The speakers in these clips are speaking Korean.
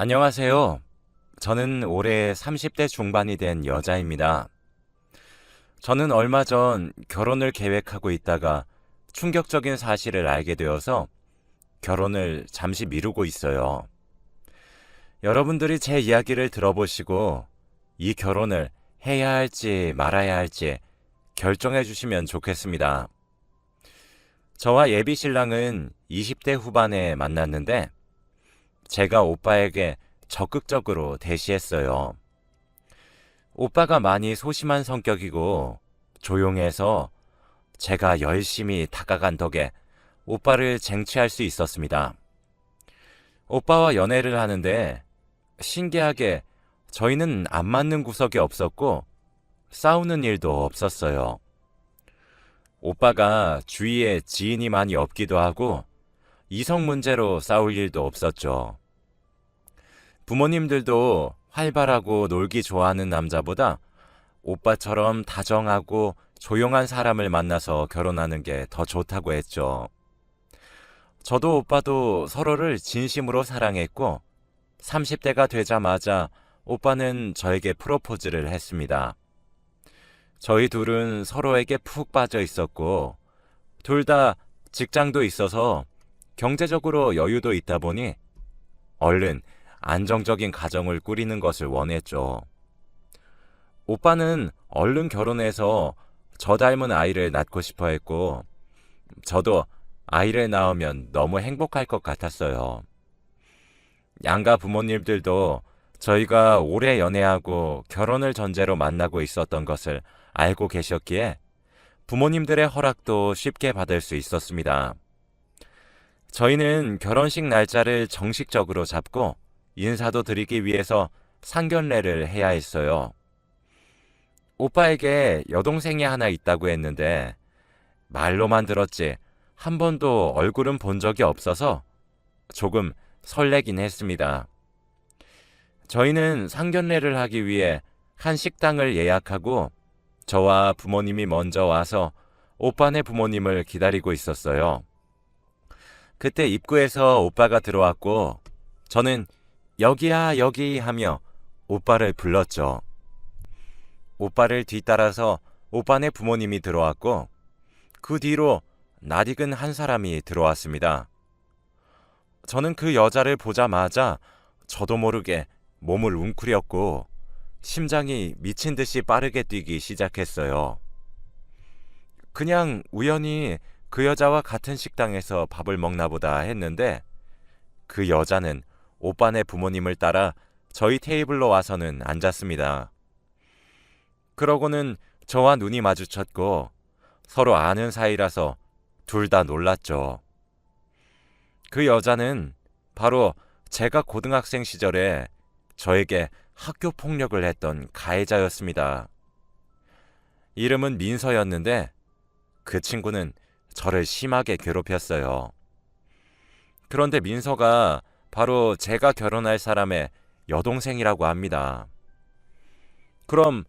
안녕하세요. 저는 올해 30대 중반이 된 여자입니다. 저는 얼마 전 결혼을 계획하고 있다가 충격적인 사실을 알게 되어서 결혼을 잠시 미루고 있어요. 여러분들이 제 이야기를 들어보시고 이 결혼을 해야 할지 말아야 할지 결정해 주시면 좋겠습니다. 저와 예비 신랑은 20대 후반에 만났는데 제가 오빠에게 적극적으로 대시했어요. 오빠가 많이 소심한 성격이고 조용해서 제가 열심히 다가간 덕에 오빠를 쟁취할 수 있었습니다. 오빠와 연애를 하는데 신기하게 저희는 안 맞는 구석이 없었고 싸우는 일도 없었어요. 오빠가 주위에 지인이 많이 없기도 하고 이성 문제로 싸울 일도 없었죠. 부모님들도 활발하고 놀기 좋아하는 남자보다 오빠처럼 다정하고 조용한 사람을 만나서 결혼하는 게 더 좋다고 했죠. 저도 오빠도 서로를 진심으로 사랑했고 30대가 되자마자 오빠는 저에게 프로포즈를 했습니다. 저희 둘은 서로에게 푹 빠져 있었고 둘 다 직장도 있어서 경제적으로 여유도 있다 보니 얼른 안정적인 가정을 꾸리는 것을 원했죠. 오빠는 얼른 결혼해서 저 닮은 아이를 낳고 싶어 했고 저도 아이를 낳으면 너무 행복할 것 같았어요. 양가 부모님들도 저희가 오래 연애하고 결혼을 전제로 만나고 있었던 것을 알고 계셨기에 부모님들의 허락도 쉽게 받을 수 있었습니다. 저희는 결혼식 날짜를 정식적으로 잡고 인사도 드리기 위해서 상견례를 해야 했어요. 오빠에게 여동생이 하나 있다고 했는데 말로만 들었지 한 번도 얼굴은 본 적이 없어서 조금 설레긴 했습니다. 저희는 상견례를 하기 위해 한 식당을 예약하고 저와 부모님이 먼저 와서 오빠네 부모님을 기다리고 있었어요. 그때 입구에서 오빠가 들어왔고 저는 여기야 여기 하며 오빠를 불렀죠. 오빠를 뒤따라서 오빠네 부모님이 들어왔고 그 뒤로 낯익은 한 사람이 들어왔습니다. 저는 그 여자를 보자마자 저도 모르게 몸을 웅크렸고 심장이 미친 듯이 빠르게 뛰기 시작했어요. 그냥 우연히 그 여자와 같은 식당에서 밥을 먹나 보다 했는데 그 여자는 오빠네 부모님을 따라 저희 테이블로 와서는 앉았습니다. 그러고는 저와 눈이 마주쳤고 서로 아는 사이라서 둘 다 놀랐죠. 그 여자는 바로 제가 고등학생 시절에 저에게 학교 폭력을 했던 가해자였습니다. 이름은 민서였는데 그 친구는 저를 심하게 괴롭혔어요. 그런데 민서가 바로 제가 결혼할 사람의 여동생이라고 합니다. 그럼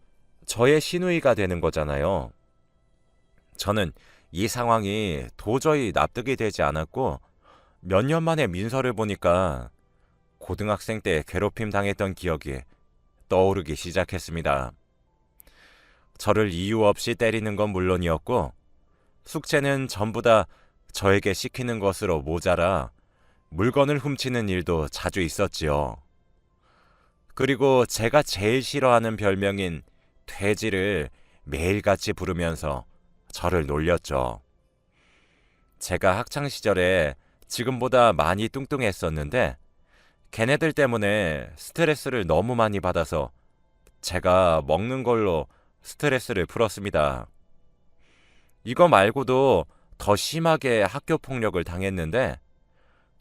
저의 시누이가 되는 거잖아요. 저는 이 상황이 도저히 납득이 되지 않았고 몇 년 만에 민서를 보니까 고등학생 때 괴롭힘 당했던 기억이 떠오르기 시작했습니다. 저를 이유 없이 때리는 건 물론이었고 숙제는 전부 다 저에게 시키는 것으로 모자라 물건을 훔치는 일도 자주 있었지요. 그리고 제가 제일 싫어하는 별명인 돼지를 매일같이 부르면서 저를 놀렸죠. 제가 학창시절에 지금보다 많이 뚱뚱했었는데 걔네들 때문에 스트레스를 너무 많이 받아서 제가 먹는 걸로 스트레스를 풀었습니다. 이거 말고도 더 심하게 학교 폭력을 당했는데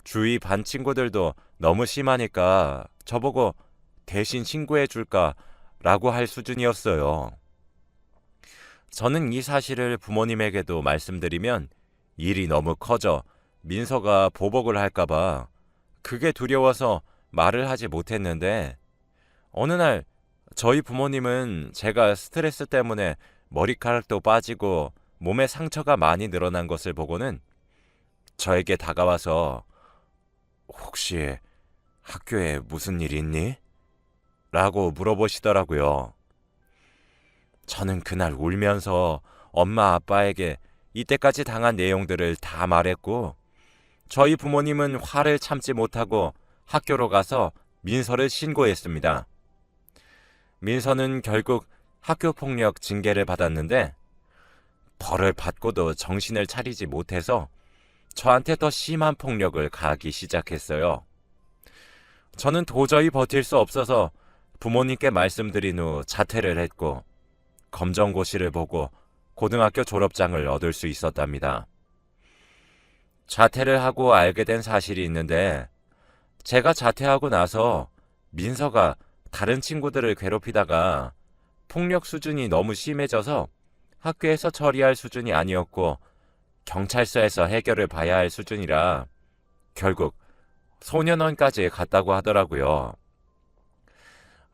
주위 반 친구들도 너무 심하니까 저보고 대신 신고해 줄까 라고 할 수준이었어요. 저는 이 사실을 부모님에게도 말씀드리면 일이 너무 커져 민서가 보복을 할까봐 그게 두려워서 말을 하지 못했는데 어느 날 저희 부모님은 제가 스트레스 때문에 머리카락도 빠지고 몸에 상처가 많이 늘어난 것을 보고는 저에게 다가와서 혹시 학교에 무슨 일 있니? 라고 물어보시더라고요. 저는 그날 울면서 엄마 아빠에게 이때까지 당한 내용들을 다 말했고, 저희 부모님은 화를 참지 못하고 학교로 가서 민서를 신고했습니다. 민서는 결국 학교폭력 징계를 받았는데, 벌을 받고도 정신을 차리지 못해서 저한테 더 심한 폭력을 가하기 시작했어요. 저는 도저히 버틸 수 없어서 부모님께 말씀드린 후 자퇴를 했고, 검정고시를 보고 고등학교 졸업장을 얻을 수 있었답니다. 자퇴를 하고 알게 된 사실이 있는데, 제가 자퇴하고 나서 민서가 다른 친구들을 괴롭히다가 폭력 수준이 너무 심해져서 학교에서 처리할 수준이 아니었고 경찰서에서 해결을 봐야 할 수준이라 결국 소년원까지 갔다고 하더라고요.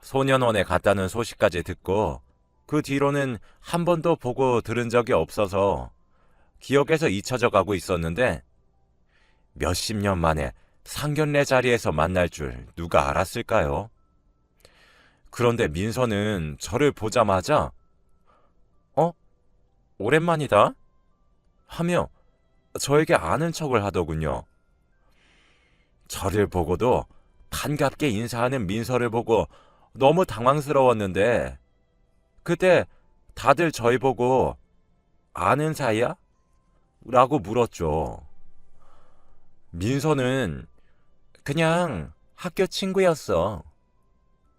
소년원에 갔다는 소식까지 듣고 그 뒤로는 한 번도 보고 들은 적이 없어서 기억에서 잊혀져 가고 있었는데, 몇십 년 만에 상견례 자리에서 만날 줄 누가 알았을까요? 그런데 민서는 저를 보자마자 오랜만이다? 하며 저에게 아는 척을 하더군요. 저를 보고도 반갑게 인사하는 민서를 보고 너무 당황스러웠는데, 그때 다들 저희 보고 아는 사이야? 라고 물었죠. 민서는 그냥 학교 친구였어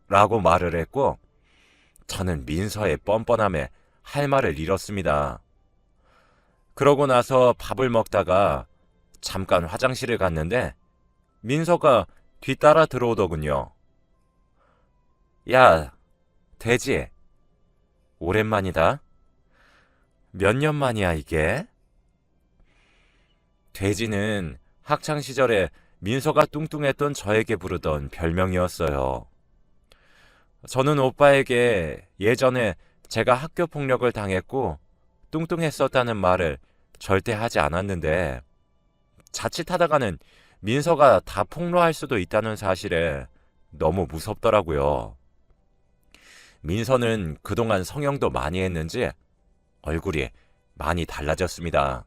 라고 말을 했고, 저는 민서의 뻔뻔함에 할 말을 잃었습니다. 그러고 나서 밥을 먹다가 잠깐 화장실을 갔는데 민서가 뒤따라 들어오더군요. 야, 돼지. 오랜만이다. 몇 년 만이야 이게? 돼지는 학창시절에 민서가 뚱뚱했던 저에게 부르던 별명이었어요. 저는 오빠에게 예전에 제가 학교 폭력을 당했고 뚱뚱했었다는 말을 절대 하지 않았는데, 자칫하다가는 민서가 다 폭로할 수도 있다는 사실에 너무 무섭더라고요. 민서는 그동안 성형도 많이 했는지 얼굴이 많이 달라졌습니다.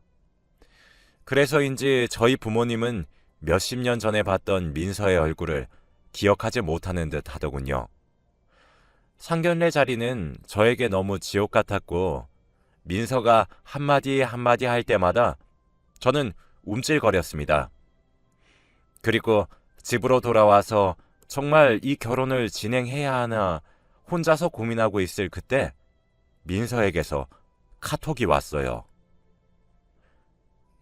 그래서인지 저희 부모님은 몇십 년 전에 봤던 민서의 얼굴을 기억하지 못하는 듯 하더군요. 상견례 자리는 저에게 너무 지옥 같았고, 민서가 한마디 한마디 할 때마다 저는 움찔거렸습니다. 그리고 집으로 돌아와서 정말 이 결혼을 진행해야 하나 혼자서 고민하고 있을 그때 민서에게서 카톡이 왔어요.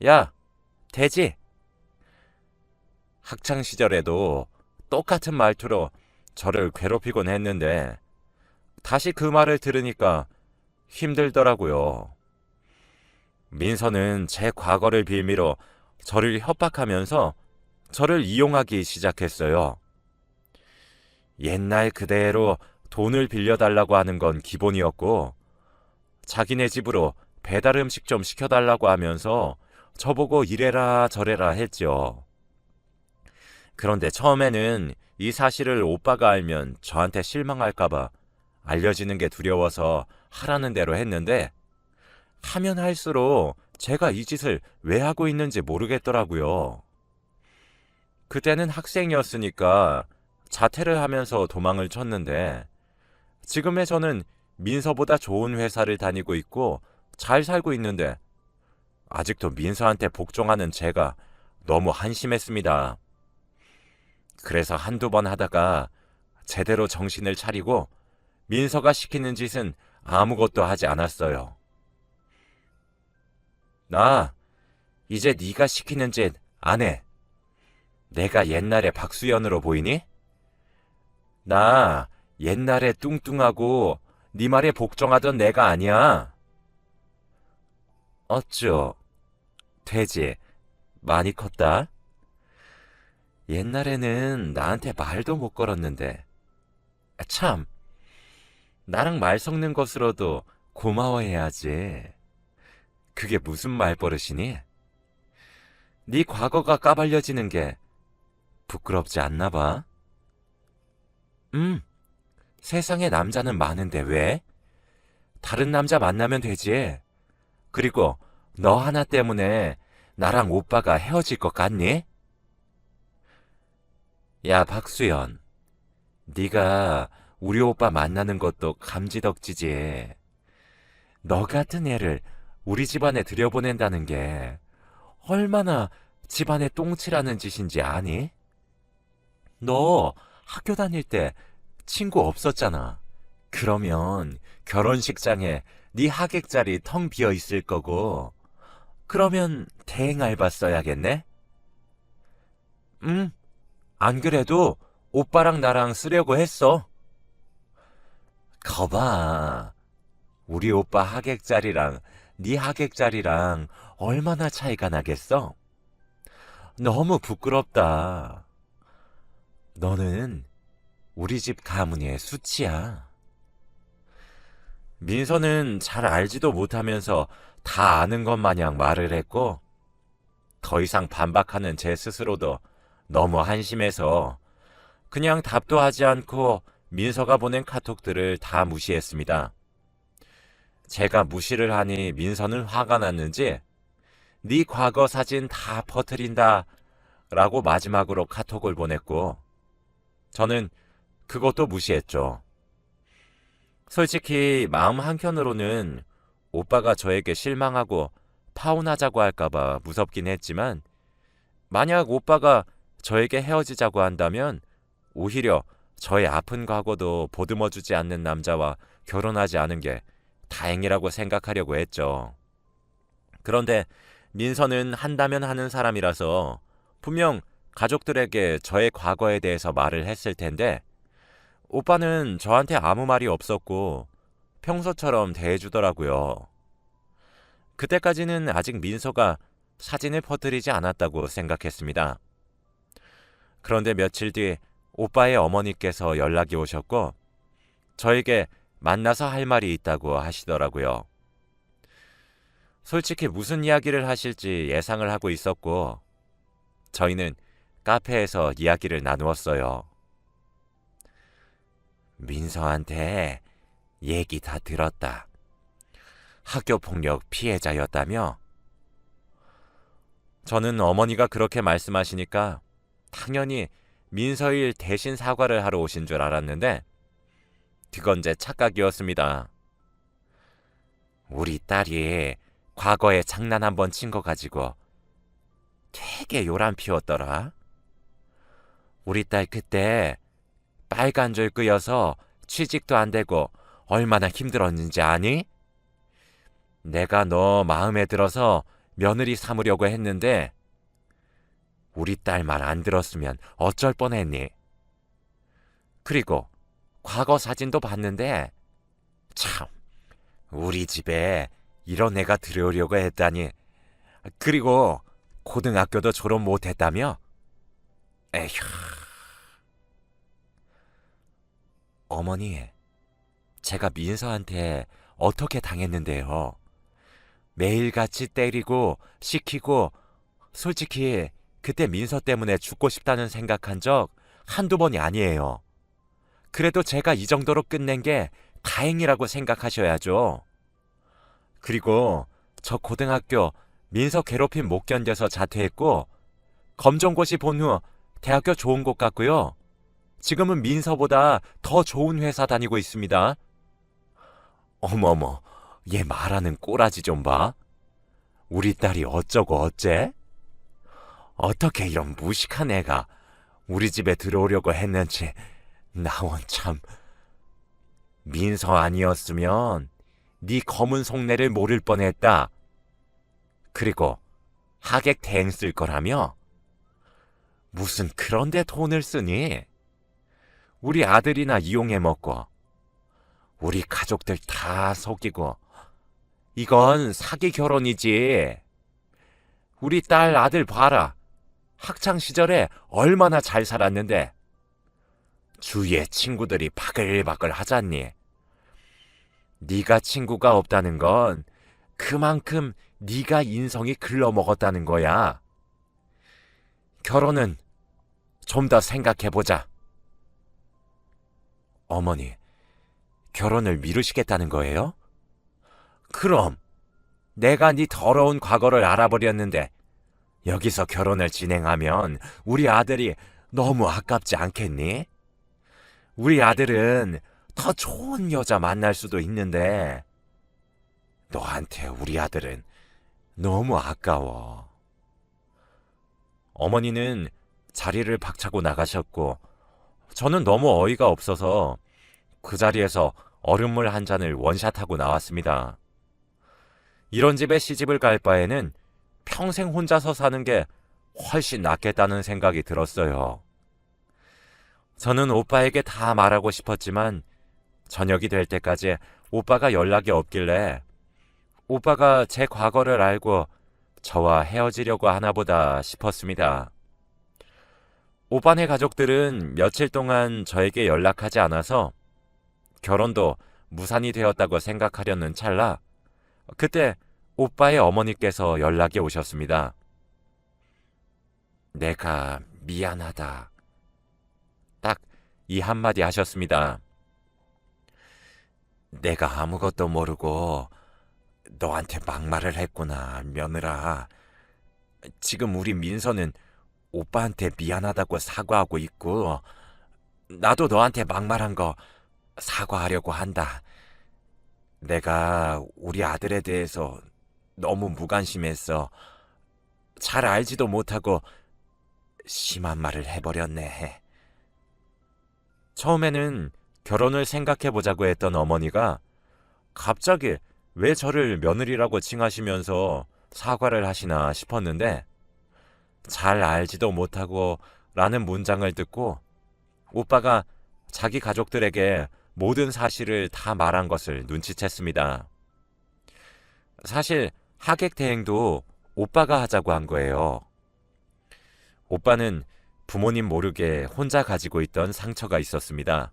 야, 돼지! 학창시절에도 똑같은 말투로 저를 괴롭히곤 했는데 다시 그 말을 들으니까 힘들더라고요. 민서는 제 과거를 빌미로 저를 협박하면서 저를 이용하기 시작했어요. 옛날 그대로 돈을 빌려달라고 하는 건 기본이었고, 자기네 집으로 배달 음식 좀 시켜달라고 하면서 저보고 이래라 저래라 했죠. 그런데 처음에는 이 사실을 오빠가 알면 저한테 실망할까봐 알려지는 게 두려워서 하라는 대로 했는데, 하면 할수록 제가 이 짓을 왜 하고 있는지 모르겠더라고요. 그때는 학생이었으니까 자퇴를 하면서 도망을 쳤는데, 지금의 저는 민서보다 좋은 회사를 다니고 있고 잘 살고 있는데 아직도 민서한테 복종하는 제가 너무 한심했습니다. 그래서 한두 번 하다가 제대로 정신을 차리고 민서가 시키는 짓은 아무것도 하지 않았어요. 나 이제 네가 시키는 짓 안 해. 내가 옛날에 박수연으로 보이니? 나 옛날에 뚱뚱하고 네 말에 복종하던 내가 아니야. 어쭈, 돼지, 많이 컸다. 옛날에는 나한테 말도 못 걸었는데. 참, 나랑 말 섞는 것으로도 고마워해야지. 그게 무슨 말버릇이니? 네 과거가 까발려지는 게 부끄럽지 않나 봐. 음, 세상에 남자는 많은데 왜? 다른 남자 만나면 되지. 그리고 너 하나 때문에 나랑 오빠가 헤어질 것 같니? 야, 박수연. 네가 우리 오빠 만나는 것도 감지덕지지. 너 같은 애를 우리 집안에 들여보낸다는 게 얼마나 집안에 똥칠하는 짓인지 아니? 너 학교 다닐 때 친구 없었잖아. 그러면 결혼식장에 네 하객 자리 텅 비어 있을 거고, 그러면 대행 알바 써야겠네? 응, 안 그래도 오빠랑 나랑 쓰려고 했어. 거봐. 우리 오빠 하객 자리랑 네 하객 자리랑 얼마나 차이가 나겠어? 너무 부끄럽다. 너는 우리 집 가문의 수치야. 민서는 잘 알지도 못하면서 다 아는 것 마냥 말을 했고, 더 이상 반박하는 제 스스로도 너무 한심해서 그냥 답도 하지 않고 민서가 보낸 카톡들을 다 무시했습니다. 제가 무시를 하니 민서는 화가 났는지 네 과거 사진 다 퍼뜨린다 라고 마지막으로 카톡을 보냈고, 저는 그것도 무시했죠. 솔직히 마음 한켠으로는 오빠가 저에게 실망하고 파혼하자고 할까봐 무섭긴 했지만, 만약 오빠가 저에게 헤어지자고 한다면 오히려 저의 아픈 과거도 보듬어주지 않는 남자와 결혼하지 않은 게 다행이라고 생각하려고 했죠. 그런데 민서는 한다면 하는 사람이라서 분명 가족들에게 저의 과거에 대해서 말을 했을 텐데, 오빠는 저한테 아무 말이 없었고 평소처럼 대해주더라고요. 그때까지는 아직 민서가 사진을 퍼뜨리지 않았다고 생각했습니다. 그런데 며칠 뒤 오빠의 어머니께서 연락이 오셨고, 저에게 만나서 할 말이 있다고 하시더라고요. 솔직히 무슨 이야기를 하실지 예상을 하고 있었고, 저희는 카페에서 이야기를 나누었어요. 민서한테 얘기 다 들었다. 학교폭력 피해자였다며? 저는 어머니가 그렇게 말씀하시니까 당연히 민서일 대신 사과를 하러 오신 줄 알았는데, 그건 제 착각이었습니다. 우리 딸이 과거에 장난 한번 친 거 가지고 되게 요란 피웠더라. 우리 딸 그때 빨간줄 끄여서 취직도 안 되고 얼마나 힘들었는지 아니? 내가 너 마음에 들어서 며느리 삼으려고 했는데 우리 딸 말 안 들었으면 어쩔 뻔했니? 그리고 과거 사진도 봤는데 참, 우리 집에 이런 애가 들어오려고 했다니. 그리고 고등학교도 졸업 못했다며? 에휴. 어머니, 제가 민서한테 어떻게 당했는데요? 매일같이 때리고 시키고, 솔직히 그때 민서 때문에 죽고 싶다는 생각한 적 한두 번이 아니에요. 그래도 제가 이 정도로 끝낸 게 다행이라고 생각하셔야죠. 그리고 저 고등학교 민서 괴롭힘 못 견뎌서 자퇴했고, 검정고시 본 후 대학교 좋은 곳 갔고요. 지금은 민서보다 더 좋은 회사 다니고 있습니다. 어머머, 얘 말하는 꼬라지 좀 봐. 우리 딸이 어쩌고 어째? 어떻게 이런 무식한 애가 우리 집에 들어오려고 했는지 나원 참. 민서 아니었으면 네 검은 속내를 모를 뻔했다. 그리고 하객 대행 쓸 거라며? 무슨 그런데 돈을 쓰니? 우리 아들이나 이용해 먹고 우리 가족들 다 속이고, 이건 사기 결혼이지. 우리 딸 아들 봐라. 학창 시절에 얼마나 잘 살았는데 주위에 친구들이 바글바글 하잖니. 네가 친구가 없다는 건 그만큼 네가 인성이 글러먹었다는 거야. 결혼은 좀 더 생각해보자. 어머니, 결혼을 미루시겠다는 거예요? 그럼 내가 네 더러운 과거를 알아버렸는데 여기서 결혼을 진행하면 우리 아들이 너무 아깝지 않겠니? 우리 아들은 더 좋은 여자 만날 수도 있는데 너한테 우리 아들은 너무 아까워. 어머니는 자리를 박차고 나가셨고 저는 너무 어이가 없어서 그 자리에서 얼음물 한 잔을 원샷하고 나왔습니다. 이런 집에 시집을 갈 바에는 평생 혼자서 사는 게 훨씬 낫겠다는 생각이 들었어요. 저는 오빠에게 다 말하고 싶었지만 저녁이 될 때까지 오빠가 연락이 없길래 오빠가 제 과거를 알고 저와 헤어지려고 하나 보다 싶었습니다. 오빠네 가족들은 며칠 동안 저에게 연락하지 않아서 결혼도 무산이 되었다고 생각하려는 찰나 그때 오빠의 어머니께서 연락이 오셨습니다. 내가 미안하다. 딱 이 한마디 하셨습니다. 내가 아무것도 모르고 너한테 막말을 했구나, 며느라. 지금 우리 민서는 오빠한테 미안하다고 사과하고 있고 나도 너한테 막말한 거 사과하려고 한다. 내가 우리 아들에 대해서 너무 무관심했어. 잘 알지도 못하고 심한 말을 해버렸네. 처음에는 결혼을 생각해보자고 했던 어머니가 갑자기 왜 저를 며느리라고 칭하시면서 사과를 하시나 싶었는데 잘 알지도 못하고 라는 문장을 듣고 오빠가 자기 가족들에게 모든 사실을 다 말한 것을 눈치챘습니다. 사실 하객 대행도 오빠가 하자고 한 거예요. 오빠는 부모님 모르게 혼자 가지고 있던 상처가 있었습니다.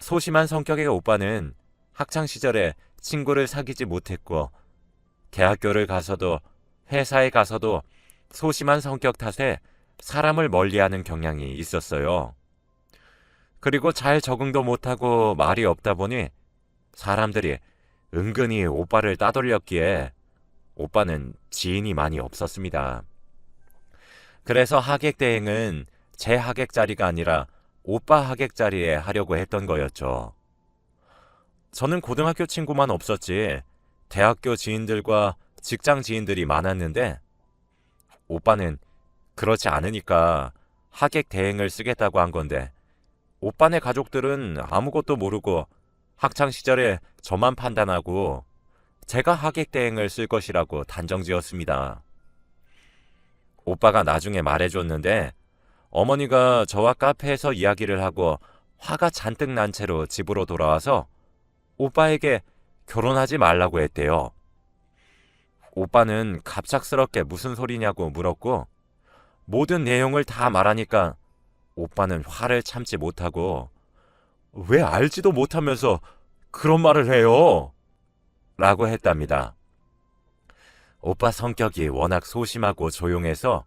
소심한 성격의 오빠는 학창시절에 친구를 사귀지 못했고 대학교를 가서도 회사에 가서도 소심한 성격 탓에 사람을 멀리하는 경향이 있었어요. 그리고 잘 적응도 못하고 말이 없다 보니 사람들이 은근히 오빠를 따돌렸기에 오빠는 지인이 많이 없었습니다. 그래서 하객 대행은 제 하객 자리가 아니라 오빠 하객 자리에 하려고 했던 거였죠. 저는 고등학교 친구만 없었지 대학교 지인들과 직장 지인들이 많았는데 오빠는 그렇지 않으니까 하객 대행을 쓰겠다고 한 건데 오빠네 가족들은 아무것도 모르고 학창시절에 저만 판단하고 제가 하객 대행을 쓸 것이라고 단정지었습니다. 오빠가 나중에 말해줬는데 어머니가 저와 카페에서 이야기를 하고 화가 잔뜩 난 채로 집으로 돌아와서 오빠에게 결혼하지 말라고 했대요. 오빠는 갑작스럽게 무슨 소리냐고 물었고 모든 내용을 다 말하니까 오빠는 화를 참지 못하고 왜 알지도 못하면서 그런 말을 해요? 라고 했답니다. 오빠 성격이 워낙 소심하고 조용해서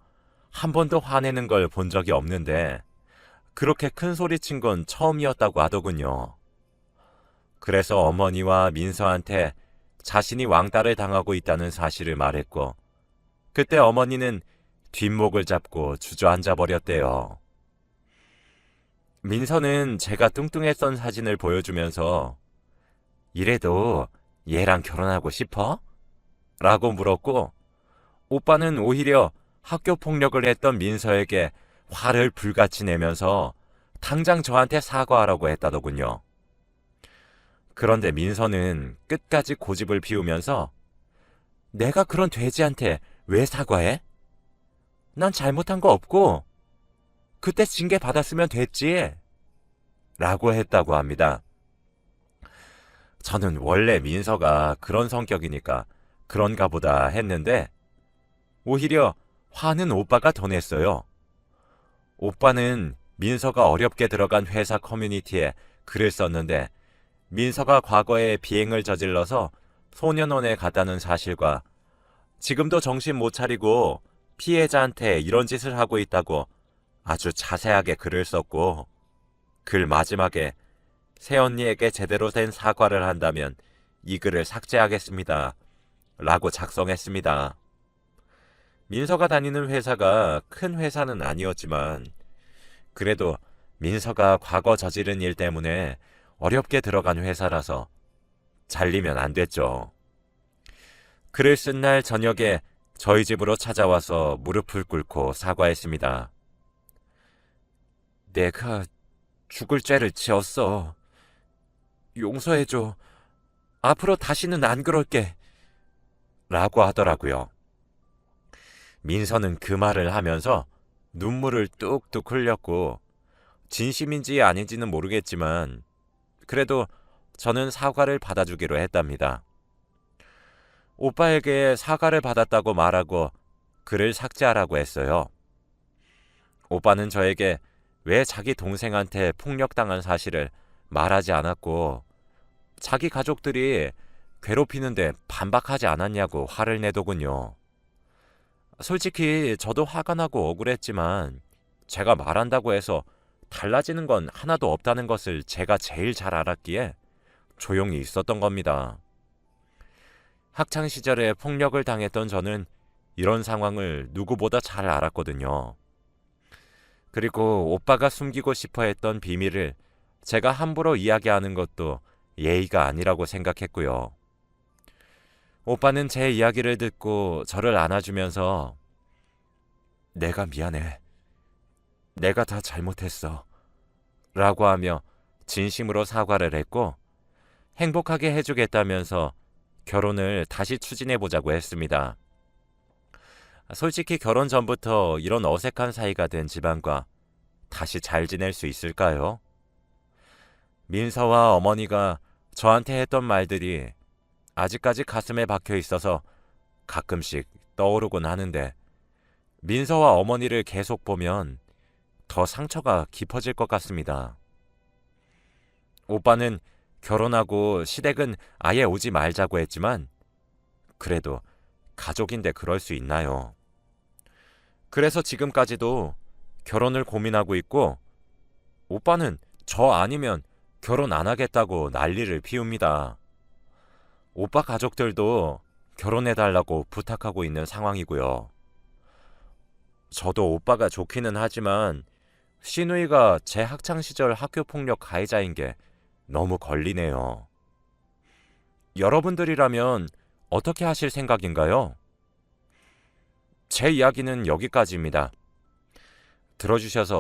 한 번도 화내는 걸 본 적이 없는데 그렇게 큰 소리 친 건 처음이었다고 하더군요. 그래서 어머니와 민서한테 자신이 왕따를 당하고 있다는 사실을 말했고 그때 어머니는 뒷목을 잡고 주저앉아 버렸대요. 민서는 제가 뚱뚱했던 사진을 보여주면서 이래도 얘랑 결혼하고 싶어? 라고 물었고 오빠는 오히려 학교 폭력을 했던 민서에게 화를 불같이 내면서 당장 저한테 사과하라고 했다더군요. 그런데 민서는 끝까지 고집을 피우면서 내가 그런 돼지한테 왜 사과해? 난 잘못한 거 없고 그때 징계 받았으면 됐지 라고 했다고 합니다. 저는 원래 민서가 그런 성격이니까 그런가 보다 했는데 오히려 화는 오빠가 더 냈어요. 오빠는 민서가 어렵게 들어간 회사 커뮤니티에 글을 썼는데 민서가 과거에 비행을 저질러서 소년원에 갔다는 사실과 지금도 정신 못 차리고 피해자한테 이런 짓을 하고 있다고 아주 자세하게 글을 썼고 글 마지막에 새언니에게 제대로 된 사과를 한다면 이 글을 삭제하겠습니다. 라고 작성했습니다. 민서가 다니는 회사가 큰 회사는 아니었지만 그래도 민서가 과거 저지른 일 때문에 어렵게 들어간 회사라서 잘리면 안 됐죠. 글을 쓴 날 저녁에 저희 집으로 찾아와서 무릎을 꿇고 사과했습니다. 내가 죽을 죄를 지었어. 용서해줘. 앞으로 다시는 안 그럴게. 라고 하더라고요. 민서는 그 말을 하면서 눈물을 뚝뚝 흘렸고 진심인지 아닌지는 모르겠지만 그래도 저는 사과를 받아주기로 했답니다. 오빠에게 사과를 받았다고 말하고 글을 삭제하라고 했어요. 오빠는 저에게 왜 자기 동생한테 폭력당한 사실을 말하지 않았고 자기 가족들이 괴롭히는데 반박하지 않았냐고 화를 내더군요. 솔직히 저도 화가 나고 억울했지만 제가 말한다고 해서 달라지는 건 하나도 없다는 것을 제가 제일 잘 알았기에 조용히 있었던 겁니다. 학창 시절에 폭력을 당했던 저는 이런 상황을 누구보다 잘 알았거든요. 그리고 오빠가 숨기고 싶어 했던 비밀을 제가 함부로 이야기하는 것도 예의가 아니라고 생각했고요. 오빠는 제 이야기를 듣고 저를 안아주면서 내가 미안해. 내가 다 잘못했어. 라고 하며 진심으로 사과를 했고 행복하게 해주겠다면서 결혼을 다시 추진해보자고 했습니다. 솔직히 결혼 전부터 이런 어색한 사이가 된 집안과 다시 잘 지낼 수 있을까요? 민서와 어머니가 저한테 했던 말들이 아직까지 가슴에 박혀 있어서 가끔씩 떠오르곤 하는데 민서와 어머니를 계속 보면 더 상처가 깊어질 것 같습니다. 오빠는 결혼하고 시댁은 아예 오지 말자고 했지만 그래도 가족인데 그럴 수 있나요? 그래서 지금까지도 결혼을 고민하고 있고 오빠는 저 아니면 결혼 안 하겠다고 난리를 피웁니다. 오빠 가족들도 결혼해달라고 부탁하고 있는 상황이고요. 저도 오빠가 좋기는 하지만 시누이가 제 학창시절 학교폭력 가해자인 게 너무 걸리네요. 여러분들이라면 어떻게 하실 생각인가요? 제 이야기는 여기까지입니다. 들어주셔서